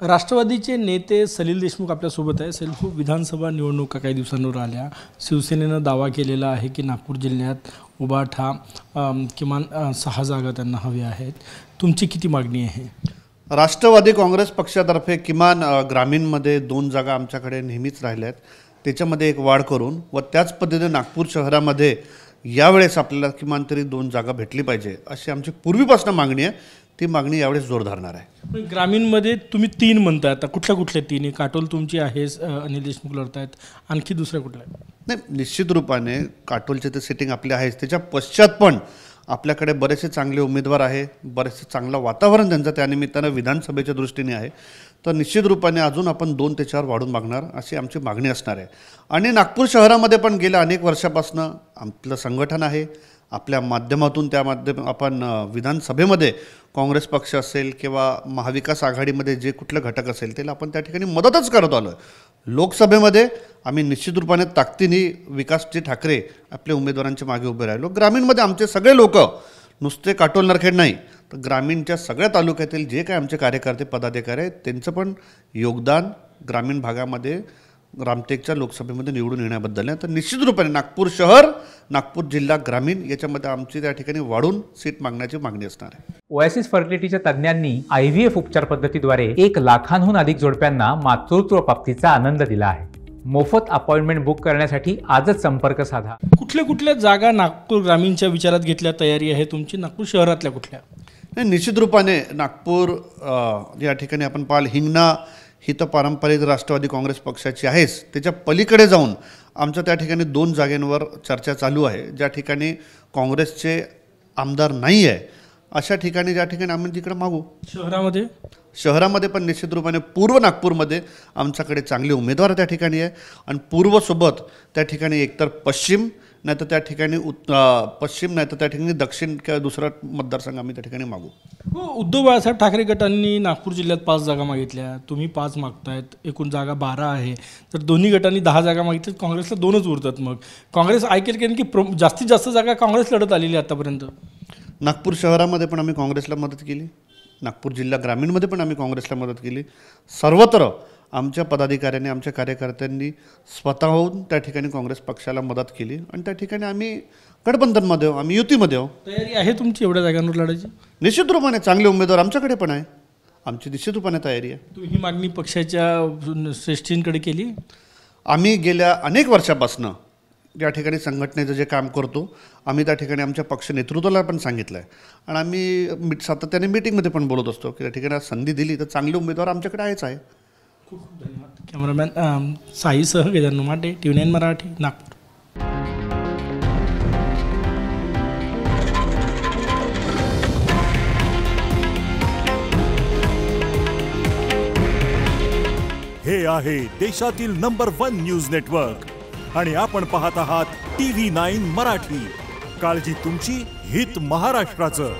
राष्ट्रवादीचे नेते सलील देशमुख आपल्यासोबत आहे। सलील, विधानसभा निवडणुका काही दिवसांवर आल्या। शिवसेनेनं दावा केलेला आहे की नागपूर जिल्ह्यात उबाठा किमान 6 जागा त्यांना हव्या आहेत। तुमची किती मागणी आहे? राष्ट्रवादी काँग्रेस पक्षातर्फे किमान ग्रामीणमध्ये 2 जागा आमच्याकडे नेहमीच राहिल्या आहेत, त्याच्यामध्ये एक वाढ करून व त्याच पद्धतीने नागपूर शहरामध्ये यावेळेस आपल्याला किमान तरी 2 जागा भेटली पाहिजे अशी आमची पूर्वीपासून मागणी आहे। ती मागणी यावेळेस जोर धरणार आहे। ग्रामीणमध्ये तुम्ही 3 म्हणताय, आता कुठल्या 3? काटोल तुमची आहे, अनिल देशमुख लढतायत, आणखी दुसऱ्या कुठल्या? नाही, निश्चित रूपाने काटोलचे ते सेटिंग आपले आहेच, त्याच्या पश्चात पण आपल्याकडे बरेचसे चांगले उमेदवार आहे, बरेचसे चांगलं वातावरण त्यांचं त्यानिमित्तानं विधानसभेच्या दृष्टीने आहे। तर निश्चित रूपाने अजून आपण 2 त्याच्यावर वाढून मागणार अशी आमची मागणी असणार आहे। आणि नागपूर शहरामध्ये पण गेल्या अनेक वर्षापासून आपलं संघटन आहे, आपल्या माध्यमातून आपण विधानसभेमध्ये काँग्रेस पक्ष असेल किंवा महाविकास आघाडीमध्ये जे कुठलं घटक असेल त्याला आपण त्या ठिकाणी मदतच करत आलो आहे। लोकसभेमध्ये आम्ही निश्चित रूपाने ताकदीने विकासजी ठाकरे आपल्या उमेदवारांच्या मागे उभे राहिलो। ग्रामीणमध्ये आमचे सगळे लोक, नुसते काटोल नरखेड नाही तर ग्रामीणच्या सगळ्या तालुक्यातील जे काही आमचे कार्यकर्ते पदाधिकारी आहेत त्यांचं पण योगदान ग्रामीण भागामध्ये रामटेकच्या लोकसभेमध्ये निवडून येण्याबद्दल आहे। तर निश्चित रूपाने नागपूर शहर, नागपूर जिल्हा ग्रामीण याच्यामध्ये आमची त्या ठिकाणी वाढून सीट मागण्याची मागणी असणार आहे। ओएसिस फर्टिलिटीच्या तज्ञांनी IVF उपचार पद्धतीद्वारे 1 लाखांहून अधिक जोडप्यांना मातृत्व प्राप्तीचा आनंद दिला आहे। मोफत अपॉइंटमेंट बुक करण्यासाठी आजच संपर्क साधा। कुठल्या जागा नागपूर ग्रामीणच्या विचारात घेतल्या तयारी आहे तुमची? नागपूर शहरातल्या कुठल्या? नाही, निश्चित रूपाने नागपूर या ठिकाणी आपण पाहाल, हिंगणा ही तर पारंपरिक राष्ट्रवादी काँग्रेस पक्षाची आहेच, त्याच्या पलीकडे जाऊन आमच्या त्या ठिकाणी 2 जागेंवर चर्चा चालू आहे। ज्या ठिकाणी काँग्रेसचे आमदार नाही आहे अशा ठिकाणी ज्या ठिकाणी आम्ही तिकडे मागू। शहरामध्ये पण निश्चित रूपाने पूर्व नागपूरमध्ये आमच्याकडे चांगले उमेदवार त्या ठिकाणी आहे आणि पूर्वसोबत त्या ठिकाणी एकतर पश्चिम नाही तर त्या ठिकाणी पश्चिम नाही तर त्या ठिकाणी दक्षिण किंवा दुसरा मतदारसंघ आम्ही त्या ठिकाणी मागू। उद्धव बाळासाहेब ठाकरे गटांनी नागपूर जिल्ह्यात 5 जागा मागितल्या, तुम्ही 5 मागतायत, एकूण जागा 12 आहे। तर दोन्ही गटांनी 10 जागा मागितल्या, काँग्रेसला 2च उरतात। मग काँग्रेस ऐकेल की जास्तीत जास्त जागा काँग्रेस लढत आलेली आतापर्यंत? नागपूर शहरामध्ये पण आम्ही काँग्रेसला मदत केली, नागपूर जिल्हा ग्रामीणमध्ये पण आम्ही काँग्रेसला मदत केली। सर्वत्र आमच्या पदाधिकाऱ्यांनी, आमच्या कार्यकर्त्यांनी स्वतःहून त्या ठिकाणी काँग्रेस पक्षाला मदत केली आणि त्या ठिकाणी आम्ही गठबंधनमध्ये आहोत, आम्ही युतीमध्ये आहोत। तयारी आहे तुमची एवढ्या जागांवर लढायची? निश्चित रूपाने चांगले उमेदवार आमच्याकडे पण आहे, आमची निश्चित रूपाने तयारी आहे। तुम्ही ही मागणी पक्षाच्या श्रेष्ठींकडे केली? आम्ही गेल्या अनेक वर्षापासून या ठिकाणी संघटनेचं जे काम करतो आम्ही त्या ठिकाणी आमच्या पक्ष नेतृत्वाला पण सांगितलं आहे आणि आम्ही सातत्याने मीटिंगमध्ये पण बोलत असतो की त्या ठिकाणी संधी दिली तर चांगले उमेदवार आमच्याकडे आहेच आहे। खूप धन्यवाद। कॅमेरामॅन साईसह केदार नुमाटे, TV9 मराठी, नागपूर। हे आहे देशातील नंबर 1 न्यूज नेटवर्क आणि आपण पाहत आहात TV9 मराठी। काळजी तुमची, हित महाराष्ट्राचं।